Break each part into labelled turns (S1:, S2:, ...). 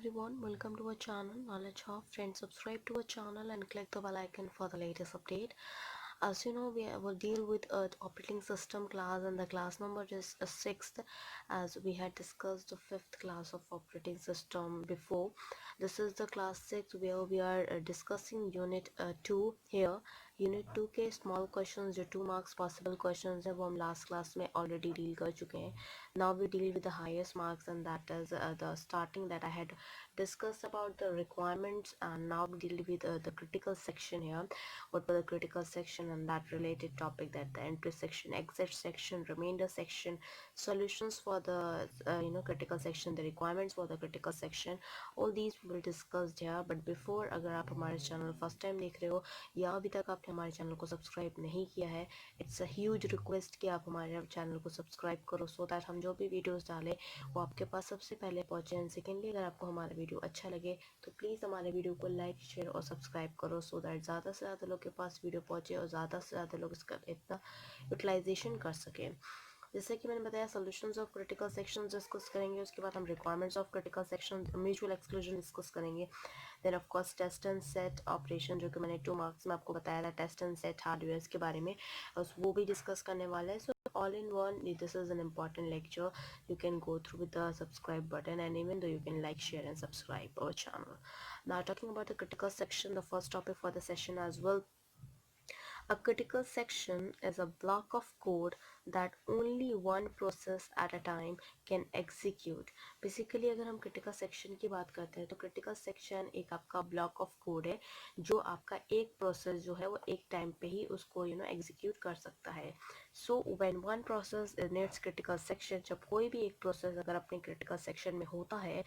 S1: everyone, welcome to our channel Knowledge Hub. Friends, subscribe to our channel and click the bell icon for the latest update. As you know, we will deal with operating system class, and the class number is a sixth, as we had discussed the fifth class of operating system before. This is the class 6 where we are discussing unit 2 here. Unit 2 के small questions जो 2 marks possible questions है वो हम last class में already deal कर चुके हैं. Now we deal with the highest marks and that is the starting that I had discussed about the requirements, and now we deal with the critical section here. What were the critical section and that related topic, that the entry section, exit section, remainder section, solutions for the critical section, the requirements for the critical section, all these we will discuss here. But before, अगर आप हमारे channel first time देख रहे हो या अभी तक आपने हमारे चैनल को सब्सक्राइब नहीं किया है, इट्स अ ह्यूज रिक्वेस्ट कि आप हमारे चैनल को सब्सक्राइब करो सो दैट हम जो भी वीडियोस डालें वो आपके पास सबसे पहले पहुंचे. एंड सेकेंडली, अगर आपको हमारा वीडियो अच्छा लगे तो प्लीज़ हमारे वीडियो को लाइक, शेयर और सब्सक्राइब करो सो दैट ज़्यादा से ज़्यादा लोग के पास वीडियो पहुंचे और ज़्यादा से ज़्यादा लोग इसका इतना यूटिलाइजेशन कर सकें. जैसे कि मैंने बताया, solutions of critical sections discuss करेंगे, उसके बाद हम requirements of critical section, mutual exclusion discuss करेंगे. Then of course test and set operation, जो कि मैंने 2 मार्क्स में आपको बताया था, टेस्ट एंड सेट हार्डवेयर के बारे में, वो भी डिस्कस करने वाला है. सो all in one, this is an important lecture. You can go through with the subscribe button, and even though you can like, share and subscribe our channel. Now talking about the critical section, the first topic for the session as well. A critical section is a block of code that only one process at a time can execute. Basically, अगर हम critical section की बात करते हैं तो critical section एक आपका block of code है जो आपका एक process जो है वो एक time पे ही उसको execute कर सकता है. So when one process in its critical section, जब कोई भी एक process अगर अपने critical section में होता है,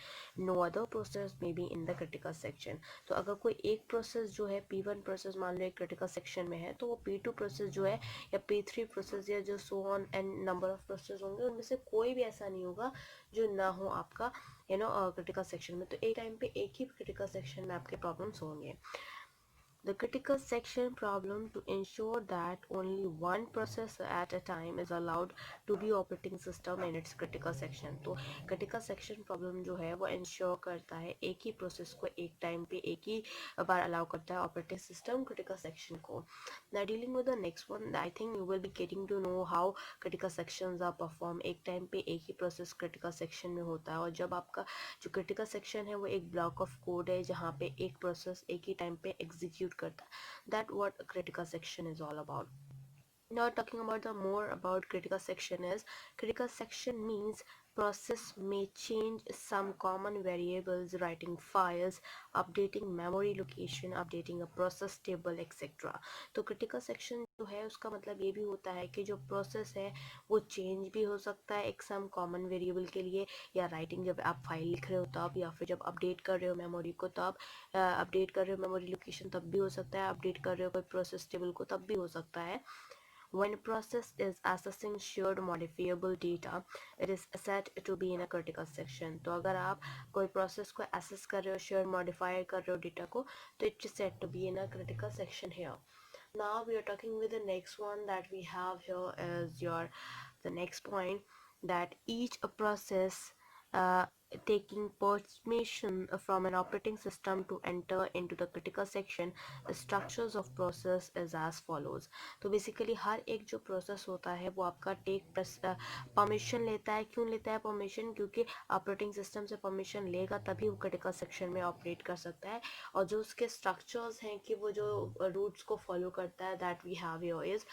S1: no other process may be in the critical section. तो अगर कोई एक प्रोसेस जो है P1 प्रोसेस मान लो एक क्रिटिकल सेक्शन में है, तो वो P2 प्रोसेस जो है या P3 प्रोसेस या जो so on and number of process होंगे, उनमें से कोई भी ऐसा नहीं होगा जो ना हो आपका क्रिटिकल सेक्शन में. तो एक टाइम पे एक ही क्रिटिकल सेक्शन में आपके प्रॉब्लम्स होंगे. The critical section problem to ensure that only one process at a time is allowed to be operating system in its critical section. तो critical section problem जो है वो ensure करता है एक ही process को एक time पे एक ही बार allow करता है operating system critical section को. Now dealing with the next one, I think you will be getting to know how critical sections are performed. एक time पे एक ही process critical section में होता है, और जब आपका जो critical section है वो एक block of code है जहाँ पे एक process एक ही time पे execute करता है. That what a critical section is all about. Now talking about the more about critical section is, critical section means process may change some common variables, writing files, updating memory location, updating a process table, etc. तो critical section जो है उसका मतलब ये भी होता है कि जो process है वो change भी हो सकता है एक some common variable के लिए, या writing जब आप फाइल लिख रहे हो तब, या फिर जब अपडेट कर रहे हो मेमोरी को तब, अपडेट कर रहे हो मेमोरी लोकेशन तब भी हो सकता है, अपडेट कर रहे हो कोई प्रोसेस टेबल को तब भी हो सकता है. When a process is accessing shared modifiable data, it is set to be in a critical section. तो अगर आप कोई process को access कर रहे हो, shared modify कर रहे हो data को, तो it is set to be in a critical section here. Now we are talking with the next one that we have here is the next point, that each process taking permission from an operating system to enter into the critical section, the structures of process is as follows. तो basically हर एक जो process होता है वो आपका permission लेता है. क्यों लेता है permission? क्योंकि operating system से permission लेगा तभी वो critical section में operate कर सकता है. और जो उसके structures हैं कि वो जो routes को follow करता है, that we have here is,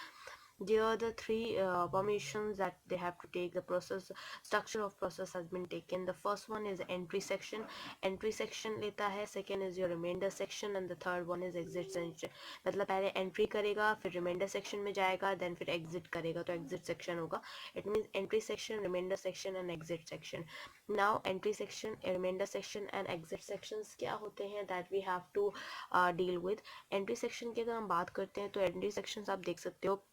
S1: there are the 3 permissions that they have to take. The process structure of process has been taken. The first one is entry section. Entry section लेता है. Second is your remainder section, and the third one is exit section. मतलब पहले entry करेगा, फिर remainder section में जाएगा, then फिर exit करेगा, तो exit section होगा. It means entry section, remainder section and exit section. Now entry section, remainder section and exit sections क्या होते हैं, that we have to deal with. Entry section की अगर हम बात करते हैं तो entry sections आप देख सकते हो,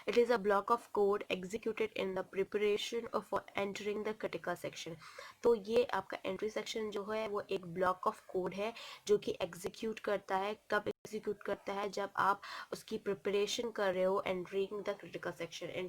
S1: it is a block of code executed in the preparation for entering the critical section. तो ये आपका entry section जो है वो एक block of code है जो कि execute करता है कब एग्जीक्यूट करता है जब आप उसकी प्रिपरेशन कर रहे हो entering the critical section.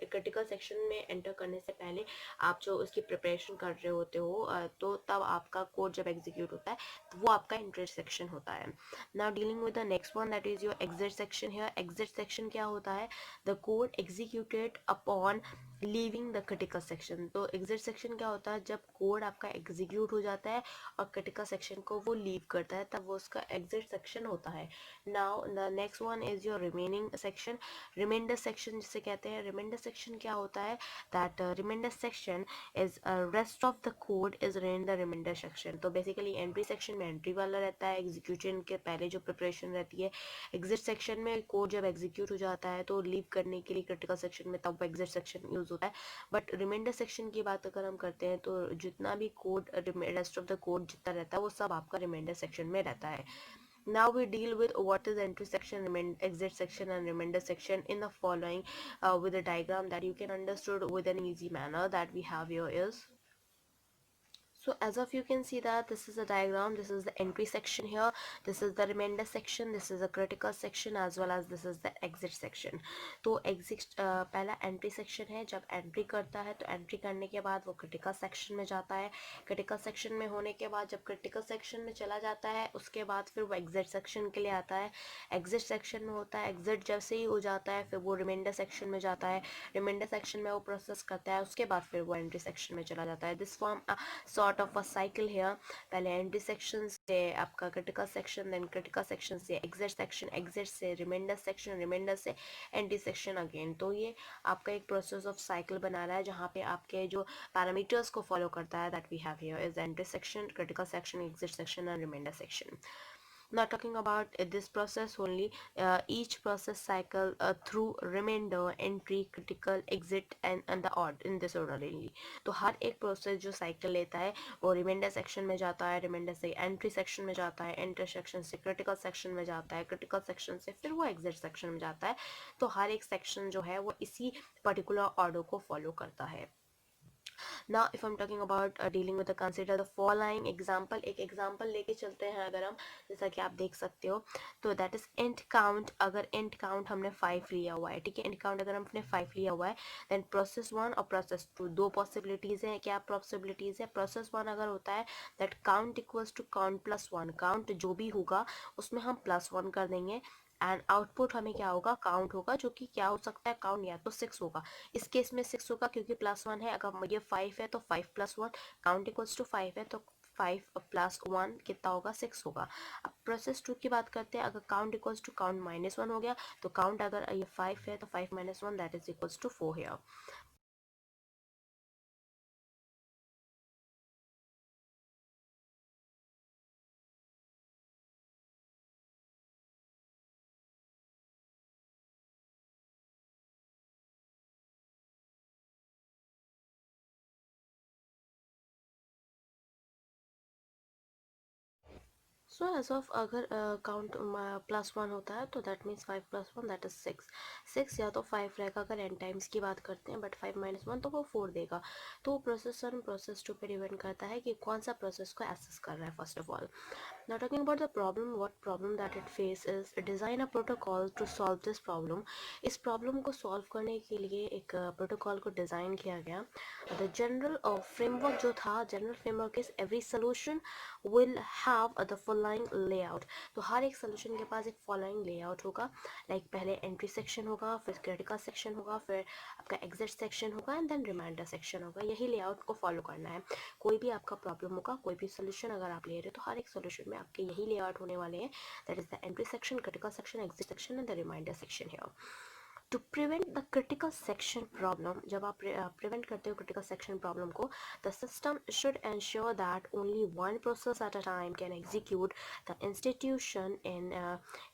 S1: Critical section में एंटर करने से पहले आप जो उसकी प्रिपरेशन कर रहे होते हो तो तब आपका कोड जब एग्जीक्यूट होता है तो वो आपका एंटर सेक्शन होता है। Now dealing with the next one that is your exit section. Here exit section क्या होता है? The code executed upon leaving the critical section. तो एग्जिट सेक्शन क्या होता है? जब कोड आपका एग्जीक्यूट हो जाता है और क्रिटिकल सेक्शन को वो लीव करता है तब वो उसका एग्जिट सेक्शन होता है। Now the next one is your remaining section. Reminder section जिसे कहते हैं। रिमाइंडर सेक्शन क्या होता है? That reminder section is rest of the code is in the reminder section. तो बेसिकली एंट्री सेक्शन में एंट्री वाला रहता है, एग्जीक्यूशन के पहले जो प्रिपरेशन रहती है। एग्जिट सेक्शन में कोड जब एग्जीक्यूट हो जाता है तो लीव करने के लिए क्रिटिकल सेक्शन में तब एग्जिट सेक्शन यूज होता है। बट रिमाइंडर सेक्शन की बात अगर हम करते हैं तो जितना भी code rest of the code जितना रहता है वो सब आपका रिमाइंडर सेक्शन में रहता है। Now we deal with what is entry section, exit section and remainder section in the following with a diagram that you can understood with an easy manner that we have here is. So as of you can see that this is a diagram, this is the entry section here, this is the remainder section, this is a critical section as well as this is the exit section. तो exit पहला entry section है। जब entry करता है तो entry करने के बाद वो critical section में जाता है। critical section में होने के बाद जब critical section में चला जाता है उसके बाद फिर वो exit section के लिए आता है। exit section में होता है, exit जैसे ही हो जाता है फिर वो remainder section में जाता है। remainder section में वो process करता है उसके बाद फिर वो entry section में चला जाता है। this form sort of a cycle here। पहले एंट्री सेक्शन से आपका critical section, then critical section से एग्जिट सेक्शन, एग्जिट से रिमाइंडर सेक्शन, रिमाइंडर से एंट्री सेक्शन अगेन। तो ये आपका एक प्रोसेस ऑफ साइकिल बना रहा है जहाँ पे आपके जो पैरामीटर्स को फॉलो करता है that we have here is entry section, critical section, exit section and reminder section. Now talking about this process only, each process cycle through remainder, entry, critical, exit and the odd in this order only। तो हर एक process जो cycle लेता है वो reminder section में जाता है, reminder से एंट्री सेक्शन में जाता है, एंट्री सेक्शन से क्रिटिकल सेक्शन में जाता है, क्रिटिकल सेक्शन से फिर वो एग्जिट सेक्शन में जाता है। तो हर एक सेक्शन जो है वो इसी पर्टिकुलर ऑर्डर को फॉलो करता है। Now if I'm talking about dealing with the consider the following example, एक example लेके चलते हैं अगर हम, जैसा कि आप देख सकते हो। तो that is int count। अगर int count हमने 5 लिया हुआ है, ठीक है, int count अगर हमने 5 लिया हुआ है then process 1 और process 2 दो possibilities हैं। क्या possibilities है? process 1 अगर होता है that count equals to count plus 1, count जो भी होगा उसमें हम plus 1 कर देंगे एंड आउटपुट हमें क्या होगा? काउंट होगा, जो कि क्या हो सकता है? काउंट या तो 6 होगा, इस केस में 6 होगा क्योंकि प्लस 1 है। अगर ये 5 है तो 5 प्लस 1, काउंट इक्वल्स टू 5 है तो 5 प्लस 1 कितना होगा? 6 होगा। अब प्रोसेस 2 की बात करते हैं। अगर count equals to count minus 1 हो गया तो काउंट अगर ये 5 है तो 5 minus 1 that is equals to 4 here. So as of अगर काउंट प्लस 1 होता है तो that means 5 plus 1 that is 6। 6 या तो 5 रहेगा अगर एन टाइम्स की बात करते हैं, बट 5 माइनस 1 तो वो 4 देगा। तो प्रोसेस 1 प्रोसेस 2 पे डिपेंड करता है कि कौन सा प्रोसेस को एक्सेस कर रहा है first of all. Now talking about the problem, what problem that it faces, design a protocol to solve this problem। इस प्रॉब्लम को सॉल्व करने के लिए एक प्रोटोकॉल को डिज़ाइन किया गया। द जनरल फ्रेमवर्क जो था, general framework is every solution will have the following layout. तो हर एक सोल्यूशन के पास एक फॉलोइंग लेआउट होगा। लाइक पहले एंट्री सेक्शन होगा, फिर क्रिटिकल सेक्शन होगा, फिर आपका एग्जिट सेक्शन होगा एंड देन रिमाइंडर सेक्शन होगा। यही लेआउट को फॉलो करना है। कोई भी आपका प्रॉब्लम होगा, कोई भी सोल्यूशन अगर आप ले रहे हो तो हर एक सोल्यूशन में आपके यही लेआउट होने वाले हैं। That is the entry section, critical section, exit section and the reminder section here. To prevent the critical section problem, जब आप प्रिवेंट करते हो क्रिटिकल सेक्शन प्रॉब्लम को, the system should ensure that only one process at a time can execute the institution in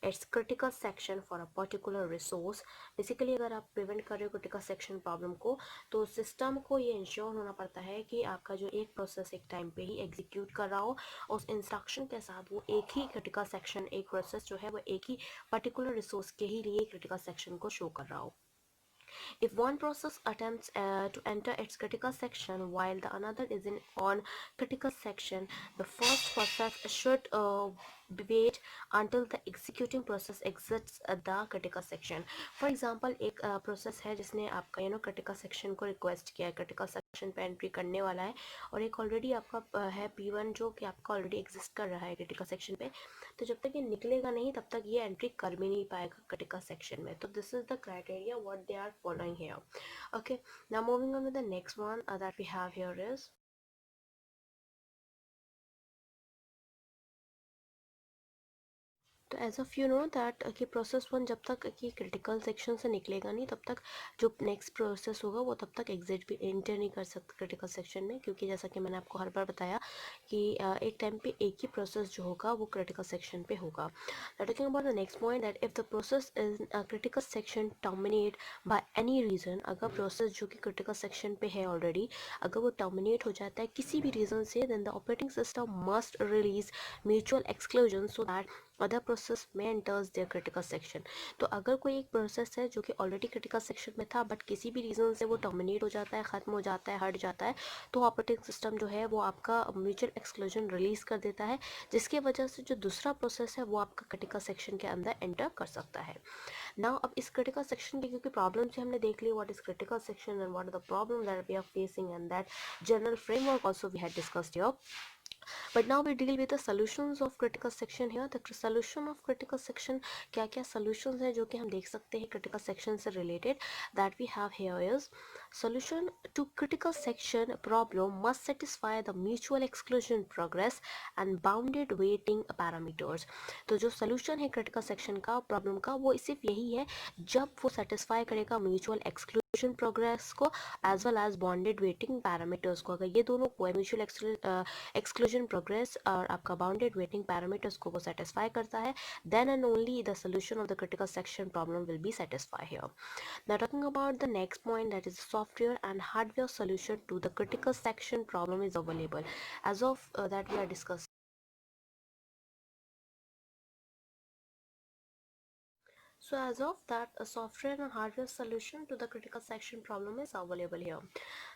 S1: its critical section for a particular resource. Basically अगर आप prevent कर रहे हो क्रिटिकल सेक्शन प्रॉब्लम को तो system को ये इंश्योर होना पड़ता है कि आपका जो एक प्रोसेस एक टाइम पे ही एग्जीक्यूट कर रहा हो, उस इंस्ट्रक्शन के साथ वो एक ही क्रिटिकल सेक्शन, एक प्रोसेस जो है वो एक ही पर्टिकुलर रिसोर्स के ही लिए क्रिटिकल सेक्शन को शो कर रहा हो। If one process attempts to enter its critical section while the another is in on critical section, the first process should wait until the executing process exits the critical section. For example, एक process है जिसने आपका critical section को request किया है, critical section पे entry करने वाला है, और एक ऑलरेडी आपका है P1 जो कि आपका ऑलरेडी एग्जिस्ट कर रहा है क्रिटिकल सेक्शन पे। तो जब तक ये निकलेगा नहीं तब तक ये एंट्री कर भी नहीं पाएगा क्रिटिकल सेक्शन में। तो this is the criteria what they are following here. Okay, now moving on with the next one that we have here is, तो as of you know that कि प्रोसेस वन जब तक कि critical section से निकलेगा नहीं तब तक जो नेक्स्ट प्रोसेस होगा वो तब तक एग्जिट भी एंटर नहीं कर सकता क्रिटिकल सेक्शन में, क्योंकि जैसा कि मैंने आपको हर बार बताया कि एक टाइम पे एक ही प्रोसेस जो होगा वो क्रिटिकल सेक्शन पे होगा। Talking about the next point that if the process is critical section terminate by any reason, अगर प्रोसेस जो कि क्रिटिकल सेक्शन पे है ऑलरेडी अगर वो टर्मिनेट हो जाता है किसी भी रीज़न से, then the operating system must release mutual exclusion so that other process में एंटर्स देयर क्रिटिकल सेक्शन। तो अगर कोई एक प्रोसेस है जो कि ऑलरेडी क्रिटिकल सेक्शन में था बट किसी भी रीज़न से वो टर्मिनेट हो जाता है, ख़त्म हो जाता है, हट जाता है, तो ऑपरेटिंग सिस्टम जो है वो आपका म्यूचुअल एक्सक्लूजन रिलीज़ कर देता है, जिसकी वजह से जो दूसरा प्रोसेस है वो आपका क्रिटिकल सेक्शन के अंदर एंटर कर सकता है। नाउ अब इस क्रिटिकल सेक्शन की क्योंकि प्रॉब्लम से हमने देख ली what is critical section and what are the problem that we are facing and that general framework also we had discussed here. But now we deal with the solutions of critical section here. The solution of critical section, क्या क्या solutions हैं जो कि हम देख सकते हैं critical section से related, that we have here is solution to critical section problem must satisfy the mutual exclusion progress and bounded weighting parameters. तो जो solution है critical section का problem का वो सिर्फ यही है जब वो satisfy करेगा mutual exclusion progress को as well as bounded weighting parameters को। अगर ये दोनों को mutual एक्सक्लूजन प्रोग्रेस और आपका बाउंडेड वेटिंग पैरामीटर्स को वो सेटिस्फाई करता है, then and only the solution of the critical section problem will be satisfied here. Now talking about the next point, that is software and hardware solution to the critical section problem is available. As of that we are discussing. So as of that, a software and hardware solution to the critical section problem is available here.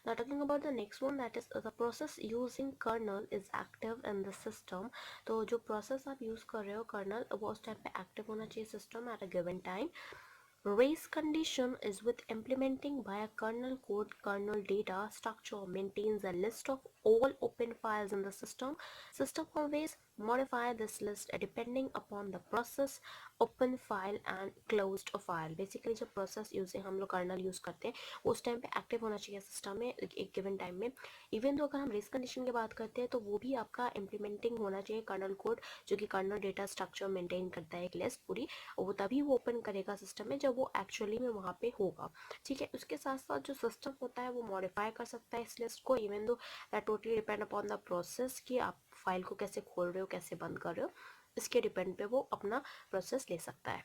S1: Now talking about the next one, that is the process using kernel is active in the system. तो जो process आप use कर रहे हो kernel वो उस time पे active होना चाहिए system at a given time. Race condition is with implementing by a kernel code. Kernel data structure maintains a list of all open files in the system. System always modify this list depending upon the process, open file and closed file. Basically जब process using हम लोग kernel use करते हैं उस time पे active होना चाहिए system में एक गिवन टाइम में। इवन तो अगर हम रेस कंडीशन की बात करते हैं तो वो भी आपका इम्प्लीमेंटिंग होना चाहिए कर्नल कोड जो कि कर्नल डेटा स्ट्रक्चर मेंटेन करता है एक लिस्ट पूरी, वो तभी वो ओपन करेगा सिस्टम में जब वो एक्चुअली में वहाँ पे होगा। ठीक है, उसके साथ साथ जो सिस्टम होता है वो मॉडिफाई कर सकता है इस लिस्ट को, even though that totally depend upon the process कि आप फाइल को कैसे खोल रहे हो कैसे बंद कर रहे हो, इसके डिपेंड पे वो अपना प्रोसेस ले सकता है।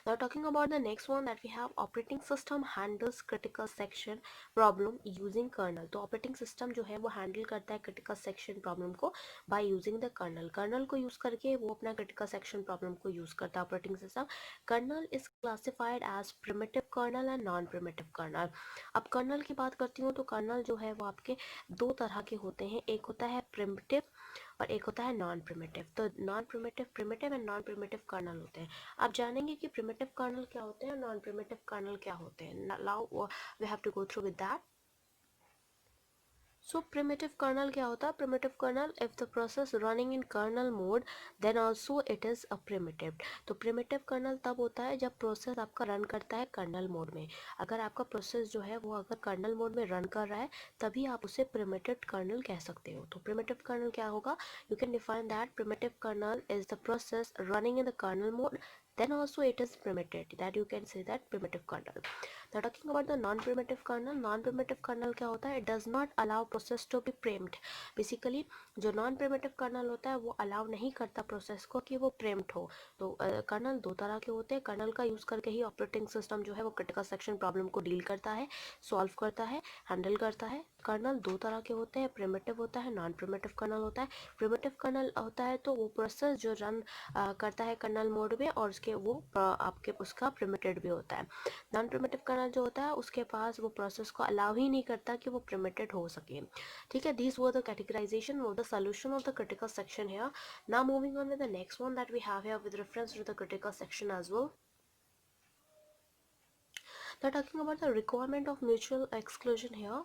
S1: Now talking about the next one, that we have operating system handles critical section problem using kernel. तो operating system जो है वो handle करता है critical section problem को by using the kernel. Kernel को use करके वो अपना critical section problem को use करता है operating system. Kernel is classified as primitive kernel and non-primitive kernel. अब kernel की बात करती हूँ तो kernel जो है वो आपके दो तरह के होते हैं, एक होता है primitive और एक होता है नॉन प्रिमिटिव। तो non primitive, primitive and non primitive kernel होते हैं। आप जानेंगे कि प्रिमिटिव कर्नल क्या होते हैं और नॉन प्रिमिटिव कर्नल क्या होते हैं। Now we have to go through with that. So primitive kernel क्या होता है? Primitive kernel, if the process running in kernel mode then also it is a primitive. तो प्रिमिटिव कर्नल तब होता है जब प्रोसेस आपका रन करता है कर्नल मोड में। अगर आपका प्रोसेस जो है वो अगर कर्नल मोड में रन कर रहा है तभी आप उसे प्रिमिटिव कर्नल कह सकते हो। तो प्रिमिटिव कर्नल क्या होगा? You can define that primitive kernel is the process running in the kernel mode, then also it is primitive, that you can say that primitive kernel. Now talking about the non-primitive kernel, non-primitive kernel क्या होता है? It does not allow process to be preempt. Basically जो non-primitive kernel होता है वो allow नहीं करता process को कि वो preempt हो। तो कर्नल दो तरह के होते हैं, कर्नल का यूज़ करके ही ऑपरेटिंग सिस्टम जो है वो क्रिटिकल सेक्शन प्रॉब्लम को डील करता है, सॉल्व करता है, हैंडल करता है। कर्नल दो तरह के होते हैं, प्रिमिटिव होता है, नॉन प्रिमिटिव कर्नल होता है। प्रिमिटिव कर्नल होता है तो वो प्रोसेस जो रन करता है कर्नल मोड में और उसके वो आपके उसका प्रिमिटिव भी होता है। नॉन प्रिमिटिव कर्नल प्रोग्रामर जो होता है उसके पास वो प्रोसेस को अलाउ ही नहीं करता कि वो प्रिमिटेड हो सके, ठीक है। दीज वर द कैटेगराइजेशन और the solution of the critical section here. Now moving on with the next one that we have here with reference to the critical section as well. They're talking about the requirement of mutual exclusion here.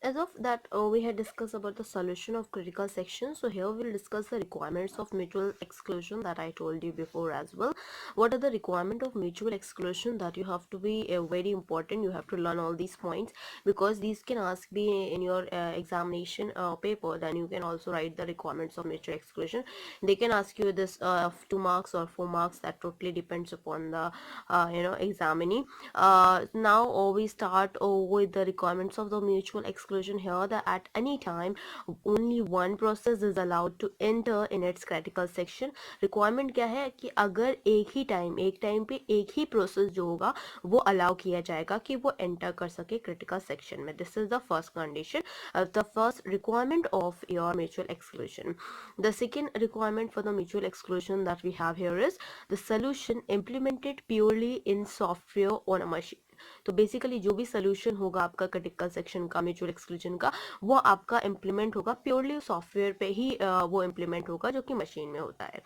S1: As of that, we had discussed about the solution of critical section. So here we'll discuss the requirements of mutual exclusion that I told you before as well. What are the requirement of mutual exclusion that you have to be very important. You have to learn all these points because these can ask be in your examination paper. Then you can also write the requirements of mutual exclusion. They can ask you this 2 marks or 4 marks. That totally depends upon the examinee. Now we start with the requirements of the mutual exclusion here, that at any time only one process is allowed to enter in its critical section. requirement क्या है कि अगर एक time पे एक ही process जो होगा वो अलाउ किया जाएगा कि वो एंटर कर सके क्रिटिकल सेक्शन में. This is the first condition, the first requirement of your mutual exclusion. The second requirement for the mutual exclusion that we have here is the solution implemented purely in software on a machine. तो basically जो भी solution होगा आपका critical section का mutual exclusion का, वो आपका implement होगा प्योरली सॉफ्टवेयर पे ही वो इम्प्लीमेंट होगा जो कि मशीन में होता है.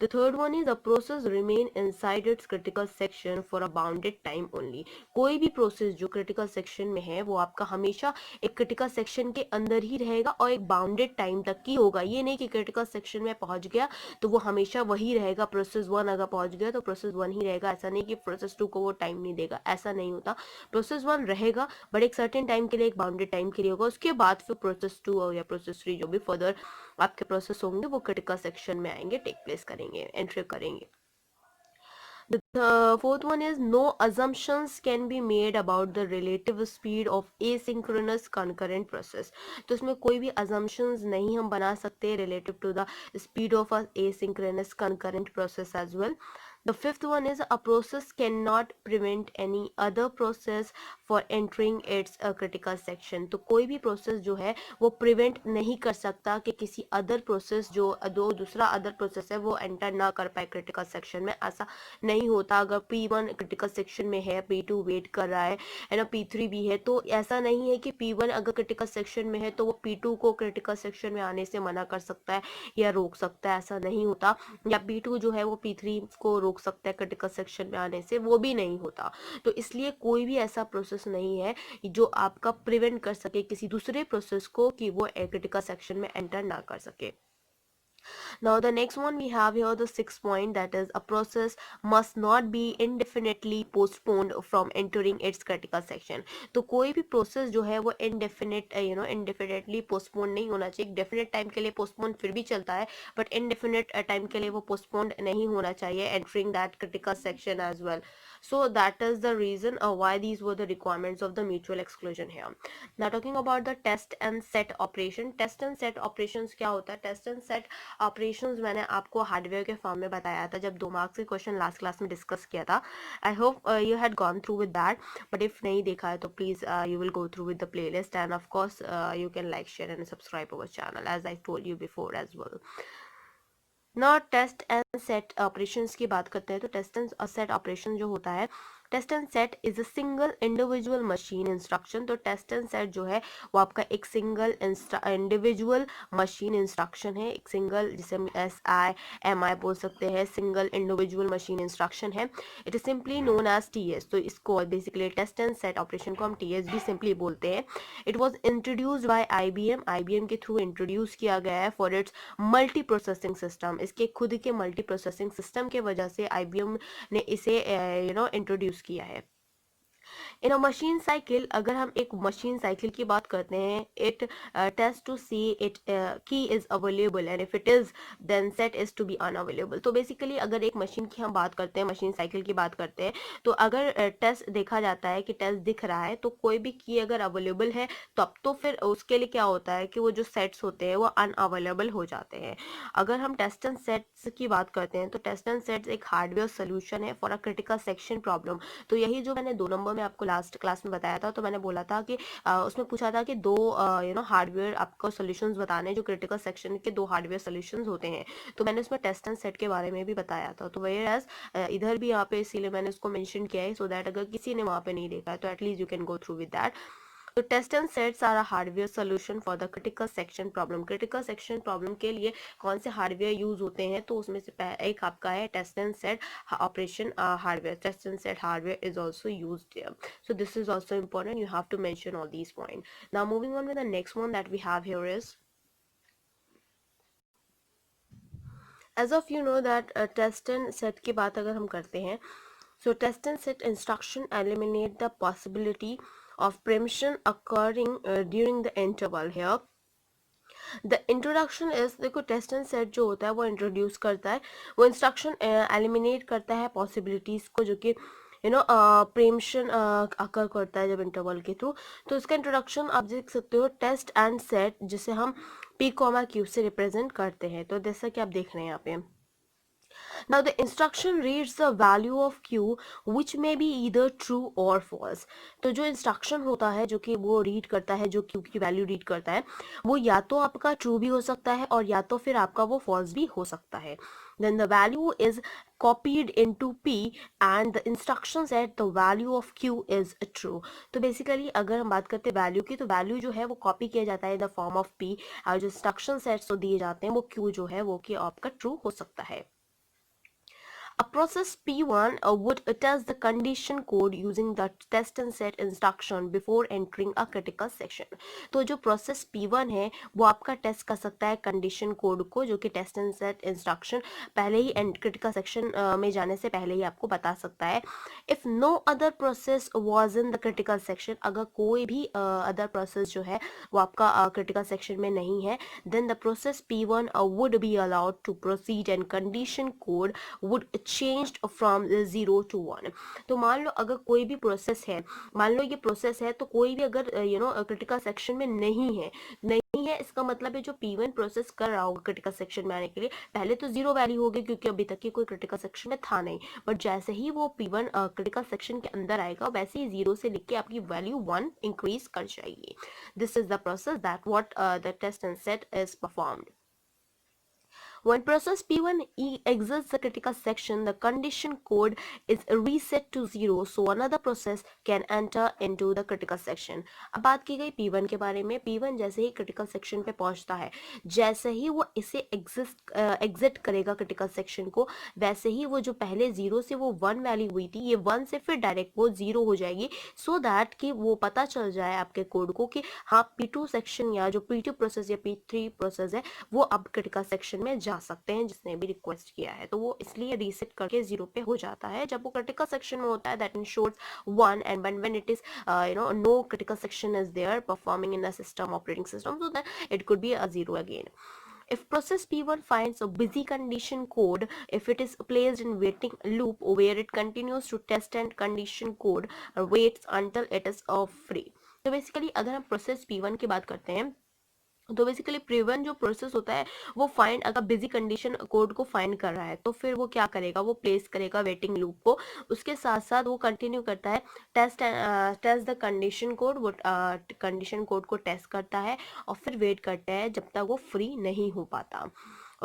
S1: The third one is the process remain inside its critical section for a bounded time only. कोई भी प्रोसेस जो क्रिटिकल सेक्शन में है वो आपका हमेशा एक क्रिटिकल सेक्शन के अंदर ही रहेगा और एक बाउंडेड टाइम तक ही होगा. ये नहीं कि क्रिटिकल सेक्शन में पहुंच गया तो वो हमेशा वही रहेगा. प्रोसेस 1 अगर पहुंच गया तो प्रोसेस 1 ही रहेगा. ऐसा नहीं कि प्रोसेस 2 को वो टाइम नहीं देगा, ऐसा नहीं होता. प्रोसेस 1 रहेगा बट एक सर्टेन टाइम के लिए, एक बाउंडेड टाइम के लिए होगा. उसके बाद फिर प्रोसेस 2 या प्रोसेस 3 जो भी फर्दर आपके प्रोसेस होंगे वो क्रिटिकल सेक्शन में आएंगे, टेक प्लेस करेंगे, एंट्री करेंगे. The fourth one is no assumptions can be made about the relative speed of asynchronous concurrent process. तो इसमें कोई भी assumptions नहीं हम बना सकते relative to the speed of a asynchronous concurrent process as well. The fifth one is a process cannot prevent any other process for entering its critical section. तो कोई भी process जो है वो prevent नहीं कर सकता कि किसी other process जो दूसरा other process है वो enter ना कर पाए critical section में. ऐसा नहीं होता. अगर P1 क्रिटिकल सेक्शन में है, P2 वेट कर रहा है ना, P3 भी है, तो ऐसा नहीं है कि P1 अगर क्रिटिकल सेक्शन में है तो वो P2 को क्रिटिकल सेक्शन में आने से मना कर सकता है या रोक सकता है. ऐसा नहीं होता. या P2 जो है वो P3 को रोक सकता है क्रिटिकल सेक्शन में आने से, वो भी नहीं होता. तो इसलिए कोई भी ऐसा प्रोसेस नहीं है जो आपका प्रिवेंट कर सके किसी दूसरे प्रोसेस को कि वो क्रिटिकल सेक्शन में एंटर ना कर सके. Now the next one we have here the sixth point, that is a process must not be indefinitely postponed from entering its critical section. तो कोई भी प्रोसेस जो है वो indefinitely postpone नहीं होना चाहिए. डेफिनेट टाइम के लिए पोस्टपोन फिर भी चलता है बट इनडेफिनेट टाइम के लिए वो पोस्टपोन नहीं होना चाहिए entering that critical section as well. So that is the reason why these were the requirements of the mutual exclusion here. Now talking about the test and set operation. Test and set operations क्या होता है? Test and set operations मैंने आपको hardware के form में बताया था जब 2 मार्क्स के क्वेश्चन लास्ट क्लास में डिस्कस किया था. I hope you had gone through with that, but if नहीं देखा है तो please you will go through with the playlist and of course you can like share and subscribe our channel as I told you before as well. Now test and set operations की बात करते हैं. तो test and set operation जो होता है, test and set is a single individual machine instruction. तो test and set जो है वो आपका एक सिंगल इंडिविजुअल मशीन इंस्ट्रक्शन है. एक सिंगल, जिसे SIMI बोल सकते हैं, सिंगल इंडिविजुअल मशीन इंस्ट्रक्शन है. It is simply known as TS. तो इसको basically test and set operation को हम TS भी सिंपली बोलते हैं. It was introduced by IBM के थ्रू इंट्रोड्यूस किया गया है for its multi processing system. इसके खुद के मल्टी प्रोसेसिंग सिस्टम के वजह से IBM ने इसे इंट्रोड्यूस किया है. इन अ मशीन साइकिल, अगर हम एक मशीन साइकिल की बात करते हैं, it test to see it की is available and if it is then set is to be unavailable. तो बेसिकली अगर एक मशीन की हम बात करते हैं, मशीन साइकिल की बात करते हैं, तो अगर टेस्ट देखा जाता है कि टेस्ट दिख रहा है तो कोई भी की अगर अवेलेबल है तब तो फिर उसके लिए क्या होता है कि वो जो सेट्स होते हैं वो अनअवेलेबल हो जाते हैं. अगर हम टेस्ट एंड सेट्स की बात करते हैं तो टेस्ट एंड सेट्स एक हार्डवेयर सोल्यूशन है for a critical section problem. तो यही जो मैंने 2 नंबर मैं आपको लास्ट क्लास में बताया था, तो मैंने बोला था कि उसमें पूछा था कि दो हार्डवेयर आपको सॉल्यूशंस बताने, जो क्रिटिकल सेक्शन के दो हार्डवेयर सॉल्यूशंस होते हैं, तो मैंने उसमें टेस्ट एंड सेट के बारे में भी बताया था। तो वेयर एज इधर भी यहाँ पे इसीलिए मैंने उसको मेंशन किया है, सो दैट अगर किसी ने वहाँ पे नहीं देखा है तो at least you can go through with that. तो test and sets are a hardware solution for the critical section problem. Critical section problem के लिए कौन से हार्डवेयर यूज होते हैं, तो उसमें से एक आपका है test and set operation hardware. Test and set hardware is also used here, so this is also important. You have to mention all these points. Now moving on with the next one that we have here is, as of you know that test and set की बात अगर हम करते हैं, so test and set instruction eliminate the possibility of preemption occurring during the interval here. The introduction is, देखो test and set जो होता है वो इंट्रोड्यूस करता है, वो इंस्ट्रक्शन एलिमिनेट करता है पॉसिबिलिटीज को, जो कि प्रेम्पशन अकर करता है जब इंटरवल के थ्रू। तो इसका इंट्रोडक्शन आप देख सकते हो, टेस्ट एंड सेट जिसे हम पी कॉमा क्यू से रिप्रेजेंट करते हैं। तो जैसा कि आप देख रहे हैं यहाँ पे, now the instruction reads the value of q which may be either true or false. तो जो इंस्ट्रक्शन होता है जो कि वो रीड करता है, जो q की वैल्यू रीड करता है, वो या तो आपका ट्रू भी हो सकता है और या तो फिर आपका वो फॉल्स भी हो सकता है। then the value is copied into p and the instruction said the value of q is true. तो बेसिकली अगर हम बात करते हैं वैल्यू की, तो वैल्यू जो है वो कॉपी किया जाता है इन द फॉर्म ऑफ p, और जो इंस्ट्रक्शन सेट्स तो दिए जाते हैं वो q जो है वो कि आपका ट्रू हो सकता है। A process P1 would test the condition code using the test and set instruction before entering a critical section. तो जो process P1 है वो आपका टेस्ट कर सकता है कंडीशन कोड को, जो कि टेस्ट एंड सेट इंस्ट्रक्शन पहले ही क्रिटिकल सेक्शन में जाने से पहले ही आपको बता सकता है। If no other process was in the critical section, अगर कोई भी अदर प्रोसेस जो है वो आपका क्रिटिकल सेक्शन में नहीं है, then the process P1 would be allowed to proceed and condition code would changed from 0 to 1. तो मान लो अगर कोई भी प्रोसेस है, मान लो ये प्रोसेस है, तो कोई भी अगर क्रिटिकल सेक्शन में नहीं है, इसका मतलब है जो P1 प्रोसेस कर रहा होगा क्रिटिकल सेक्शन में आने के लिए, पहले तो जीरो वैल्यू होगी क्योंकि अभी तक की कोई क्रिटिकल सेक्शन में था नहीं, बट जैसे ही वो P1 क्रिटिकल सेक्शन के अंदर आएगा, वैसे ही जीरो से लेके आपकी वैल्यू 1 इंक्रीज कर जाएगी। This is the process that what the test and set is performed. When process P1 exits the critical section, the condition code is reset to 0, so another process can enter into the critical section. अब बात की गई P1 के बारे में, P1 जैसे ही critical section पे पहुंचता है, जैसे ही वो इसे एग्जिट करेगा क्रिटिकल सेक्शन को, वैसे ही वो जो पहले 0 से वो 1 वैल्यू हुई थी, ये 1 से फिर डायरेक्ट वो 0 हो जाएगी, सो दैट कि वो पता चल जाए आपके कोड को कि हाँ P2 सेक्शन या जो P2 प्रोसेस या P3 प्रोसेस है वो अब क्रिटिकल सेक्शन में जा सकते हैं जिसने भी रिक्वेस्ट किया है। तो वो इसलिए रीसेट करके 0 पे हो जाता है जब वो क्रिटिकल सेक्शन में होता है, that ensures 1, and when it is no critical section is there performing in a system operating system, so that it could be a 0 again. If process P1 finds a busy condition code, if it is placed in waiting loop where it continues to test and condition code waits until it is free. तो basically अगर हम process P1 की बात करते हैं, तो basically P1 जो process होता है वो फाइंड, अगर बिजी कंडीशन कोड को फाइंड कर रहा है तो फिर वो क्या करेगा, वो प्लेस करेगा वेटिंग लूप को, उसके साथ साथ वो कंटिन्यू करता है टेस्ट द कंडीशन कोड, वो कंडीशन कोड को टेस्ट करता है और फिर वेट करता है जब तक वो फ्री नहीं हो पाता।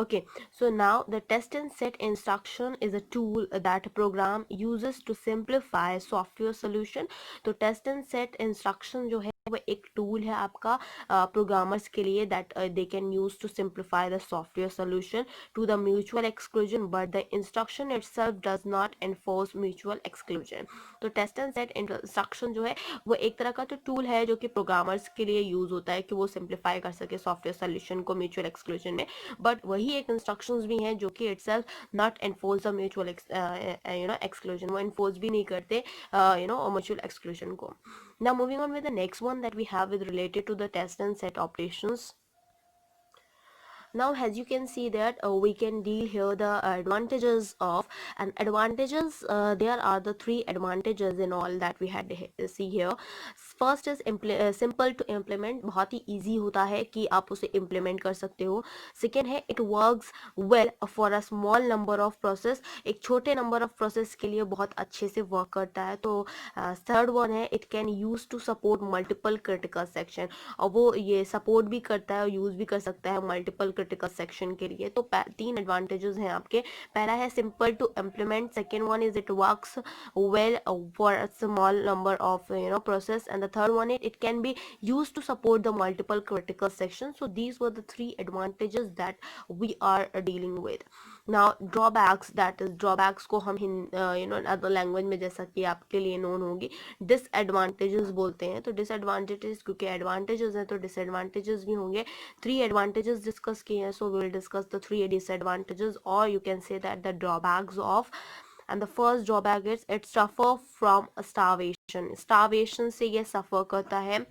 S1: Okay, so now the test and set instruction is a tool that program uses to simplify software solution. तो test and set instruction जो है वो एक टूल है आपका प्रोग्रामर्स के लिए, that they can use to simplify the software solution to the mutual exclusion, but the instruction itself does not enforce mutual exclusion. तो टेस्ट एंड सेट इंस्ट्रक्शन जो है वो एक तरह का तो टूल है जो कि प्रोग्रामर्स के लिए यूज होता है कि वो सिंप्लीफाई कर सके सॉफ्टवेयर सोल्यूशन को म्यूचुअल एक्सक्लूजन में, बट वही एक इंस्ट्रक्शंस भी हैं जो कि itself not enforce the mutual exclusion, वो एनफोर्स भी नहीं करते म्यूचुअल एक्सक्लूजन को। Now moving on with the next one that we have with related to the test and set operations. Now as you can see that we can deal here the advantages of, and advantages, there are the three advantages in all that we had see here. First is simple to implement, बहुत ही easy होता है कि आप उसे implement कर सकते हो. Second है it works well for a small number of process, एक छोटे number of process के लिए बहुत अच्छे से work करता है. तो third one है it can use to support multiple critical section, और वो ये सपोर्ट भी करता है और यूज़ भी कर सकता है मल्टीपल क्रिटिकल सेक्शन के लिए. तो तीन एडवांटेजेस हैं आपके. पहला है simple to implement, second one is it works well for a small number of process, and the third one it can be use to support the multiple critical section. So these were the three advantages that we are dealing with. Now drawbacks, that is drawbacks को हम other language में जैसा कि आपके लिए known होगी disadvantages बोलते हैं. तो डिसएडवांटेजेस, क्योंकि एडवांटेजेस हैं तो डिसएडवांटेजेस भी होंगे. थ्री एडवांटेजेस डिस्कस किए हैं, so we will discuss the three disadvantages, और you can say that the drawbacks of. And the first drawback is it suffer from starvation. Starvation से ये सफर करता है.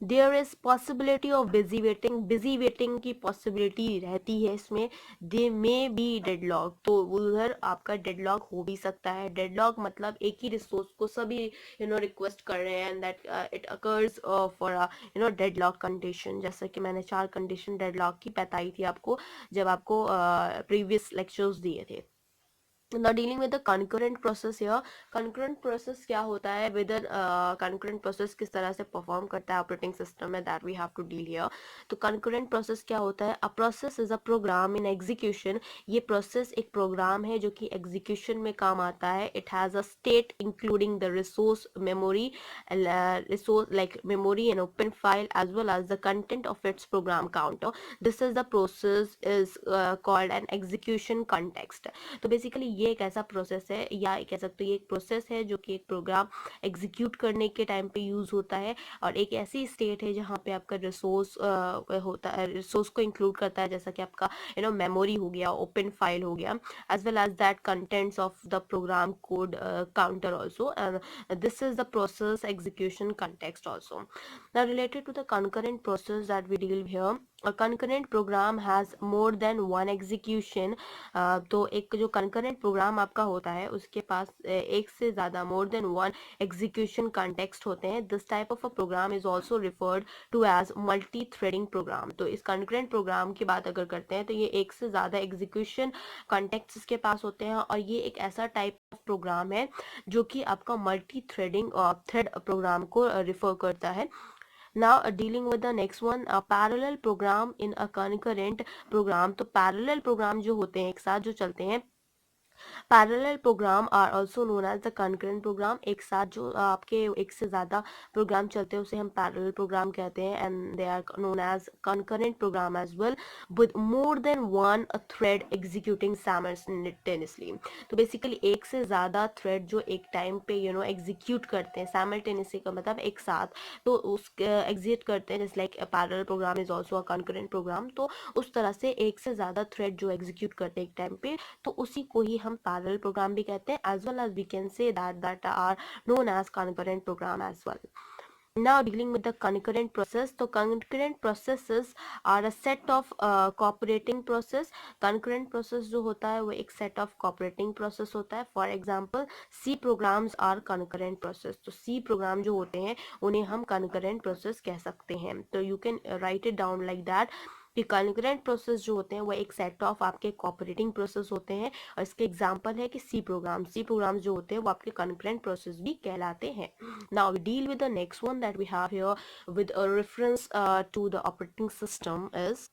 S1: There is possibility of busy waiting, busy waiting की possibility रहती है इसमें. दे may be deadlock, तो उधर आपका डेडलॉक हो भी सकता है. डेडलॉक मतलब एक ही रिसोर्स को सभी रिक्वेस्ट कर रहे हैं, and that it occurs for deadlock condition. जैसे कि मैंने 4 कंडीशन डेडलॉक की बताई थी आपको जब आपको प्रीवियस लेक्चर्स दिए थे. Now dealing with the concurrent process here. concurrent process क्या होता है, whether concurrent process किस तरह से perform करता है operating system में, that we have to deal here. तो concurrent process क्या होता है, a process is a program in execution. ये process एक program है जो कि execution में काम आता है. it has a state including the resource memory, resource like memory and open file, as well as the content of its program counter. this is the process is called an execution context. तो basically ये एक ऐसा process है, या कह सकते हो ये एक प्रोसेस है जो कि एक प्रोग्राम एग्जीक्यूट करने के टाइम पे यूज होता है, और एक ऐसी स्टेट है जहाँ पे आपका रिसोर्स होता है, रिसोर्स को इंक्लूड करता है, जैसा कि आपका मेमोरी हो गया, ओपन फाइल हो गया, as well as that contents of the program code counter also. this is the process execution context also. Now related to the concurrent process that we deal here, a concurrent program has more than one execution. तो एक जो concurrent program आपका होता है उसके पास एक से ज़्यादा more than one execution context होते हैं. this type of a program is also referred to as multi-threading program. तो इस concurrent program की बात अगर करते हैं तो ये एक से ज़्यादा execution contexts इसके पास होते हैं, और ये एक ऐसा टाइप ऑफ प्रोग्राम है जो कि आपका मल्टी थ्रेडिंग थ्रेड प्रोग्राम को रिफर करता है. Now dealing with the next one, a parallel program in a concurrent program. तो parallel program जो होते हैं एक साथ जो चलते हैं, parallel program are also known as the concurrent program. एक साथ जो आपके एक से ज़्यादा प्रोग्राम चलते हैं उसे हम पैरेलल प्रोग्राम कहते हैं, and they are known as concurrent program as well with more than one thread executing simultaneously. तो बेसिकली एक से ज़्यादा थ्रेड जो एक टाइम पे एग्जीक्यूट करते हैं, साइमल्टेनियसली का मतलब एक साथ, तो उस एग्जीक्यूट करते हैं, जैसे like parallel program is also a concurrent program. तो उस तरह से एक से ज़्यादा थ्रेड जो एग्जीक्यूट करते हैं एक टाइम पे, तो उसी को ही हम parallel program भी कहते हैं, as well as we can say that are known as concurrent program as well. Now dealing with the concurrent process. तो concurrent processes are a set of cooperating process. concurrent process जो होता है वो एक set of cooperating process होता है. for example C programs are concurrent process. तो C program जो होते हैं उन्हें हम concurrent process कह सकते हैं. तो you can write it down like that कि concurrent process जो होते हैं वो एक set of आपके cooperating process होते हैं, और इसके एग्जाम्पल है कि C program जो होते हैं वो आपके concurrent process भी कहलाते हैं. Now we deal with the next one that we have here with a reference to the operating system is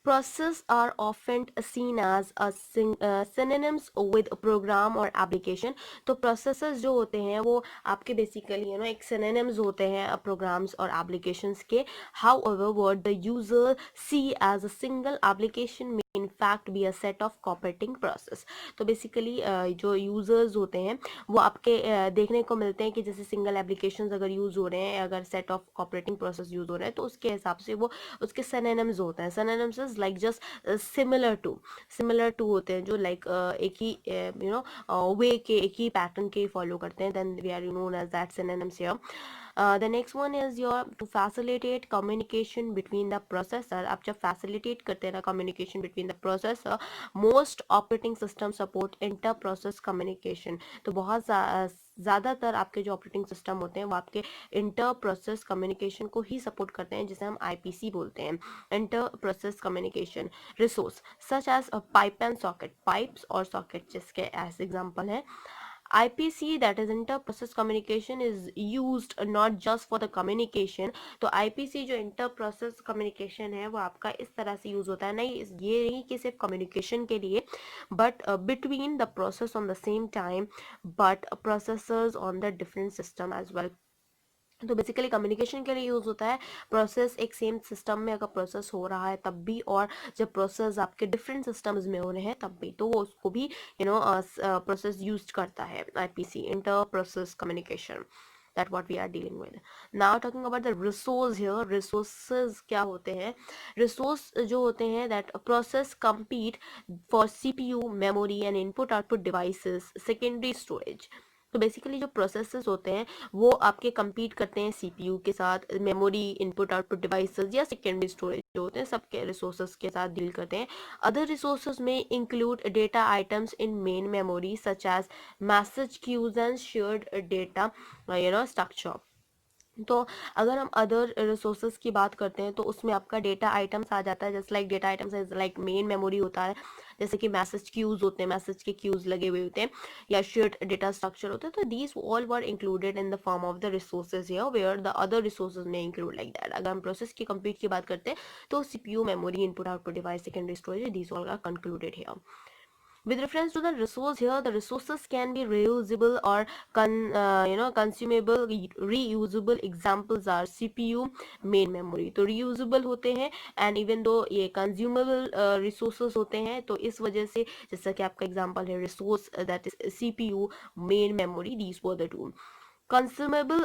S1: process are often seen as a synonyms with a program or application. तो processes जो होते हैं वो आपके basically एक synonyms होते हैं programs और applications के. however what the user see as a single application may in fact be a set of cooperating process. तो basically जो users होते हैं वो आपके देखने को मिलते हैं कि जैसे single applications अगर use हो रहे हैं, अगर set of cooperating process use हो रहे हैं, तो उसके हिसाब से वो उसके synonyms होते हैं. synonyms is like just similar to होते हैं, जो like एक ही way के एक ही pattern के follow करते हैं, then we are known as that synonyms here. The next one is your to facilitate communication between the processor. आप जब फैसिलिटेट करते हैं ना communication between the processor, most operating system support inter process communication. तो बहुत ज़्यादातर आपके जो ऑपरेटिंग सिस्टम होते हैं वो आपके इंटर प्रोसेस कम्युनिकेशन को ही सपोर्ट करते हैं, जिसे हम आईपीसी बोलते हैं, inter process communication resource such as pipe and socket. Pipes और सॉकेट जिसके एज एग्जांपल है. IPC, that is inter process communication, is used not just for the communication. तो IPC जो inter process communication है वो आपका इस तरह से यूज होता है, नहीं ये नहीं कि सिर्फ communication के लिए, but between the process on the same time, but processors on the different system as well. तो बेसिकली कम्युनिकेशन के लिए यूज होता है. प्रोसेस एक सेम सिस्टम में अगर प्रोसेस हो रहा है तब भी, और जब प्रोसेस आपके डिफरेंट सिस्टम्स में हो रहे हैं तब भी, तो वो उसको भी प्रोसेस यूज करता है. IPC, inter process communication, that what we are dealing with. Now talking about the resource here. Resources क्या होते हैं? Resource जो होते हैं that process compete for CPU, memory and input output devices, secondary storage. तो basically जो processes होते हैं वो आपके compete करते हैं सीपीयू के साथ, मेमोरी, इनपुट आउटपुट डिवाइसेस या सेकेंडरी स्टोरेज जो होते हैं सबके रिसोर्सेज के साथ डील करते हैं. अदर रिसोर्सेज में include data items in main memory such as message queues and shared data structure. तो अगर हम अदर रिसोर्सेज की बात करते हैं तो उसमें आपका डेटा आइटम्स आ जाता है. Just like data items is like main memory होता है, जैसे कि मैसेज क्यूज होते हैं, मैसेज के क्यूज लगे हुए होते हैं, या शेयर्ड डेटा स्ट्रक्चर होता है. तो these all were included in the form of the resources here where the other resources में इंक्लूड लाइक दैट. अगर हम प्रोसेस की कंप्लीट की बात करते हैं तो CPU, memory, input output device, secondary storage, these all are concluded here. With reference to the resource here, the resources can be reusable or consumable. Reusable examples are CPU, main memory. तो reusable होते हैं, and even though ये consumable resources होते हैं, तो इस वजह से जैसा कि आपका example है resource that is CPU, main memory, these were the two. Consumable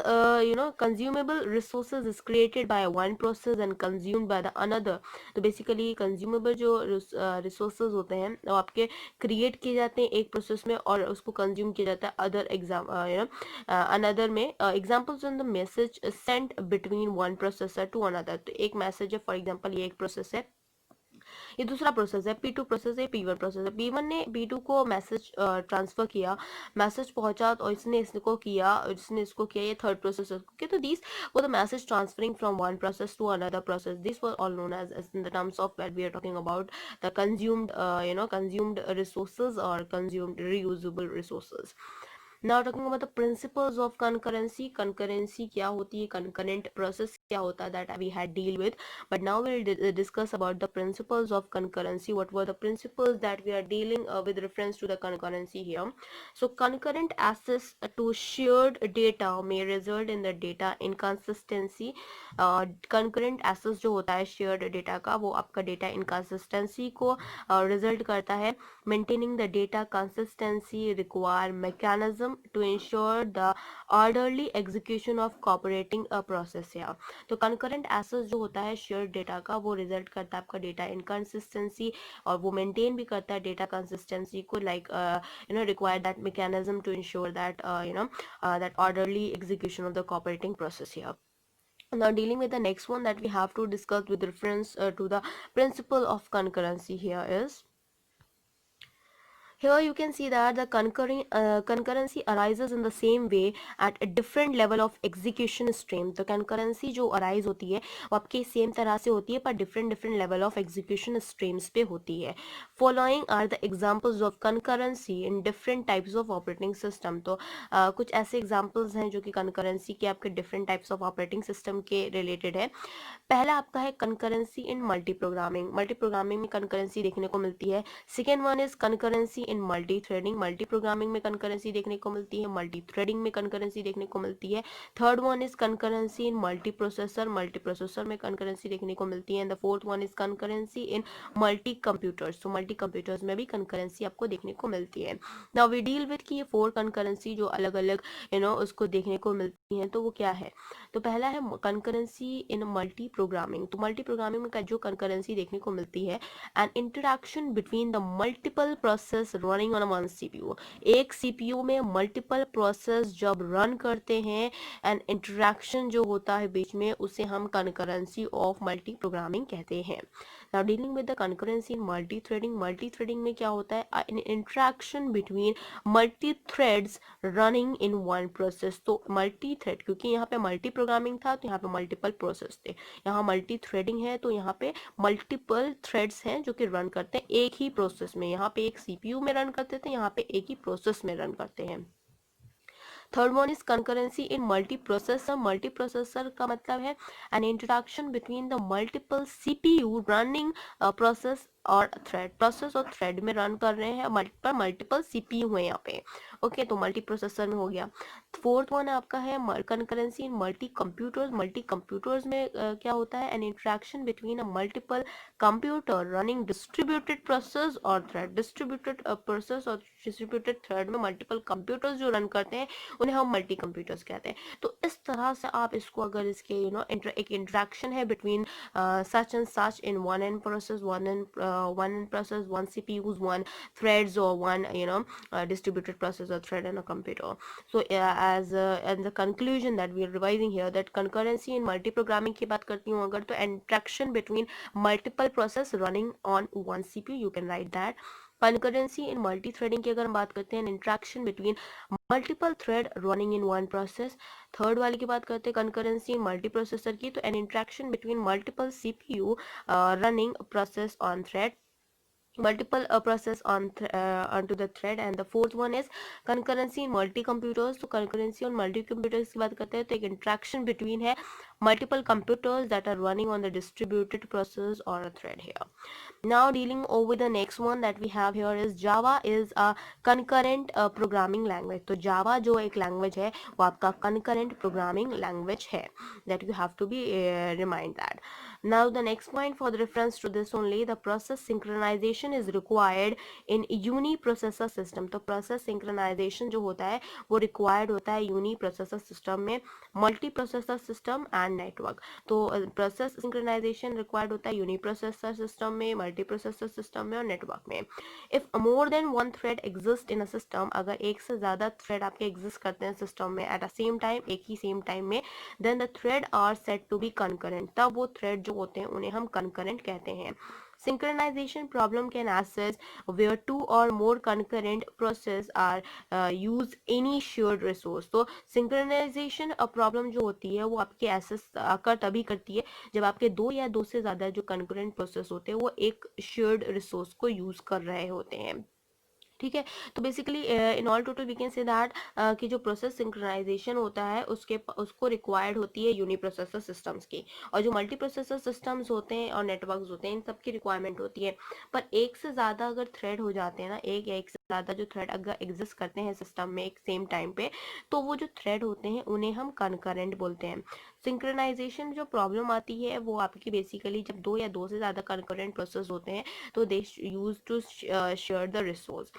S1: resources is created by one process and consumed by the another. तो बेसिकली कंज्यूमेबल जो रिसोर्सेज होते हैं वो आपके क्रिएट किए जाते हैं एक प्रोसेस में और उसको कंज्यूम किया जाता है अदर अनदर में. Examples in the message sent between one processor to another. तो एक मैसेज है, फॉर एग्जांपल ये एक प्रोसेस है, ये दूसरा प्रोसेस है, P2 प्रोसेस है, P1 प्रोसेस है. P1 ने P2 को मैसेज ट्रांसफर किया, मैसेज पहुंचा तो इसने इसको किया, इसने इसको किया, ये थर्ड प्रोसेस है. तो दिस वो the message transferring from one process to another process. This were all known as in the terms of when we are talking about the consumed resources or consumed reusable resources. Now talking about the principles of concurrency. Concurrency क्या होती है, concurrent process क्या होता है, that we had deal with. But now we'll discuss about the principles of concurrency. What were the principles that we are dealing with reference to the concurrency here? So concurrent access to shared data may result in the data inconsistency. Concurrent access जो होता है shared data का, वो आपका data inconsistency को result करता है. Maintaining the data consistency require mechanism to ensure the orderly execution of cooperating process. या तो concurrent access जो होता है शेयर डेटा का, वो रिजल्ट करता है आपका डेटा इनकंसिस्टेंसी, और वो मेंटेन भी करता है डेटा कंसिस्टेंसी को, like require that mechanism to ensure that that orderly execution of the cooperating process here. Now dealing with the next one that we have to discuss with reference to the principle of concurrency here is, here you can see that the concurrency arises in the same way at a different level of execution stream. तो concurrency जो arise होती है वो आपके same तरह से होती है पर different level of execution streams पे होती है. Following are the examples of concurrency in different types of operating system. तो कुछ ऐसे examples हैं जो कि concurrency के आपके different types of operating system के related है. पहला आपका है concurrency in multi programming. Multi programming में concurrency देखने को मिलती है. Second one is concurrency in multi threading. Multi programming में concurrency देखने को मिलती है, मल्टी थ्रेडिंग में concurrency देखने को मिलती है. Third one is concurrency in multi processor. Multi processor में concurrency देखने को मिलती है. And the fourth one is concurrency in multi computers. तो मल्टी कंप्यूटर्स में भी concurrency आपको देखने को मिलती है. नाउ वी डील विद कि ये फोर concurrency जो अलग अलग उसको देखने को मिलती हैं तो वो क्या है. तो पहला है concurrency in multi programming. तो मल्टी प्रोग्रामिंग में जो concurrency देखने को मिलती है, an interaction between the multiple process running on one CPU. एक CPU में multiple process जब run करते हैं and interaction जो होता है बीच में उसे हम concurrency of multi-programming कहते हैं. Now dealing with the concurrency in multi-threading. Multi-threading में क्या होता है? An interaction between multi-threads running in one process. तो multi-thread क्योंकि यहाँ पे multi-programming था तो यहाँ पे multiple process थे. यहाँ multi-threading है तो यहाँ पे multiple threads हैं जो कि रन करते हैं एक ही प्रोसेस में. यहाँ पे एक CPU में रन करते थे, यहाँ पे एक ही प्रोसेस में रन करते हैं. Third one is concurrency in multi processor. Multi processor का मतलब है N interaction between the multiple CPU running process और थ्रेड. प्रोसेस और थ्रेड में रन कर रहे हैं, मल्टीपल CPU है यहाँ पे. ओके, तो मल्टी प्रोसेसर में हो गया. फोर्थ वन आपका है कंकरेंसी इन मल्टी कंप्यूटर्स. मल्टी कंप्यूटर्स में क्या होता है? N interaction between a multiple computer running distributed process और थ्रेड. डिस्ट्रीब्यूटेड प्रोसेस और डिस्ट्रीब्यूटेड थ्रेड में मल्टीपल कंप्यूटर्स जो रन करते हैं उन्हें हम मल्टी कंप्यूटर्स कहते हैं. तो इस तरह से आप इसको अगर इसके एक इंटरेक्शन है between such and such in one end process, one end process, one CPUs, one threads, or one distributed process or thread in a computer. So as the conclusion that we are revising here, that concurrency in multi-programming की बात करती हूँ अगर, तो interaction between multiple process running on one CPU, you can write that. concurrency in multi-threading की अगर हम बात करते हैं, interaction between multiple thread running in one process. Third वाले की बात करते हैं concurrency in multi processor की, तो an interaction between multiple CPU running process on thread, multiple process onto the thread. And the fourth one is concurrency in multi computers. तो concurrency on multi computers की बात करते हैं तो एक interaction between है multiple computers that are running on the distributed process or a thread here. Now dealing over the next one that we have here is Java is a concurrent programming language. तो Java जो एक language है वो आपका concurrent programming language है, that you have to be remind that. Now the next point for the reference to this only, the process synchronization is required in uniprocessor system. तो process synchronization जो होता है वो required होता है uniprocessor system में, multiprocessor system and network. तो process synchronization required होता है uniprocessor system में, multiprocessor system में और network में. If more than one thread exists in a system, अगर एक से ज़्यादा thread आपके exist करते हैं system में at a same time, एक ही same time में, then the thread are said to be concurrent. तब वो thread जो होते हैं उन्हें हम concurrent कहते हैं. Synchronization problem can arise where two or more concurrent processes are use any shared resource. तो synchronization problem जो होती है वो आपके ऐसे आकर तभी करती है जब आपके दो या दो से ज़्यादा जो concurrent process होते हैं वो एक shared resource को use कर रहे होते हैं. ठीक है, तो basically in all total we can say that कि जो प्रोसेस सिंक्रोनाइजेशन होता है उसको रिक्वायर्ड होती है यूनिप्रोसेसर सिस्टम्स की, और जो मल्टी प्रोसेसर सिस्टम्स होते हैं और नेटवर्क्स होते हैं इन सब की रिक्वायरमेंट होती है. पर एक से ज़्यादा अगर थ्रेड हो जाते हैं ना, एक या एक से ज़्यादा जो थ्रेड अगर एग्जिस्ट करते हैं सिस्टम में एक सेम टाइम पे, तो वो जो थ्रेड होते हैं उन्हें हम कनकरेंट बोलते हैं. सिंक्रोनाइजेशन जो प्रॉब्लम आती है वो आपकी बेसिकली जब दो या दो से ज़्यादा कनकरेंट प्रोसेस होते हैं तो they use to share the resource.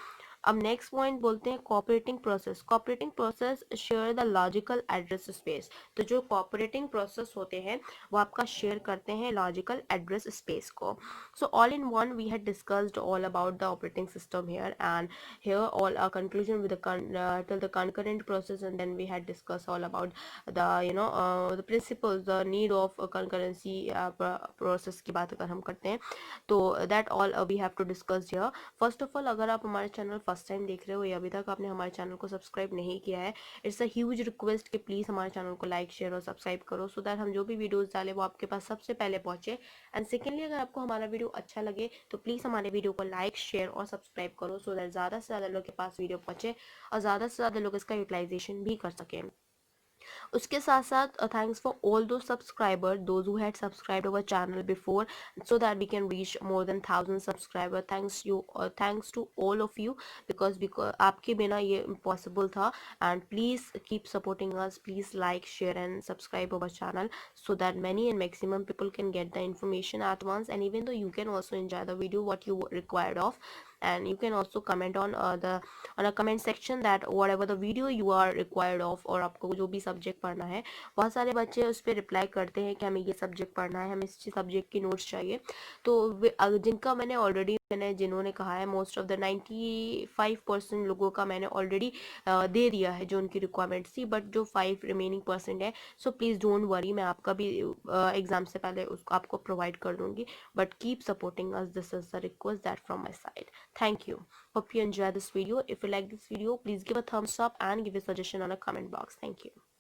S1: अब नेक्स्ट पॉइंट बोलते हैं cooperating process. Cooperating process share the logical address space. तो जो कोऑपरेटिंग प्रोसेस होते हैं वो आपका शेयर करते हैं लॉजिकल एड्रेस स्पेस को. So all in one we had discussed all about the operating system here, and here all a conclusion with till the concurrent process, and then we had discussed all about the the principles, the need of concurrency process की बात अगर हम करते हैं तो that all we have to discuss here. First of all अगर आप हमारे चैनल फर्स्ट टाइम देख रहे हो या अभी तक आपने हमारे चैनल को सब्सक्राइब नहीं किया है, इट्स अ ह्यूज रिक्वेस्ट कि प्लीज़ हमारे चैनल को लाइक शेयर और सब्सक्राइब करो सो दैट हम जो भी वीडियोस डालें वो आपके पास सबसे पहले पहुंचे. एंड सेकेंडली अगर आपको हमारा वीडियो अच्छा लगे तो प्लीज़ हमारे वीडियो को लाइक शेयर और सब्सक्राइब करो सो दैट ज़्यादा से ज़्यादा लोग के पास वीडियो पहुँचे और ज़्यादा से ज़्यादा लोग इसका यूटिलाइजेशन भी कर सकें. उसके साथ साथ थैंक्स फॉर ऑल दो subscriber those who had subscribed our channel before so that we can reach more than 1000 subscriber. Thanks to all of you because आपके बिना ये impossible था. And please keep supporting us. Please like, share and subscribe our channel so that many and maximum people can get the information at once, and even though you can also enjoy the video what you required of, and you can also comment on a comment section that whatever the video you are required of, और आपको जो भी subject पढ़ना है. बहुत सारे बच्चे उस पर रिप्लाई करते हैं कि हमें ये सब्जेक्ट पढ़ना है, हमें इस सब्जेक्ट की नोट्स चाहिए. तो जिनका मैंने ऑलरेडी मैंने जिन्होंने कहा है मोस्ट ऑफ द 95% लोगों का मैंने ऑलरेडी दे दिया है जो उनकी रिक्वायरमेंट थी, बट जो 5 रिमेनिंग% है, सो प्लीज़ डोंट वरी, मैं आपका भी एग्जाम से पहले उसको आपको प्रोवाइड कर दूंगी. But keep supporting us, this is the request that from my side. Thank you. Hope you enjoy this video. If you like this video, please give a thumbs up and give a suggestion on a comment box. Thank you.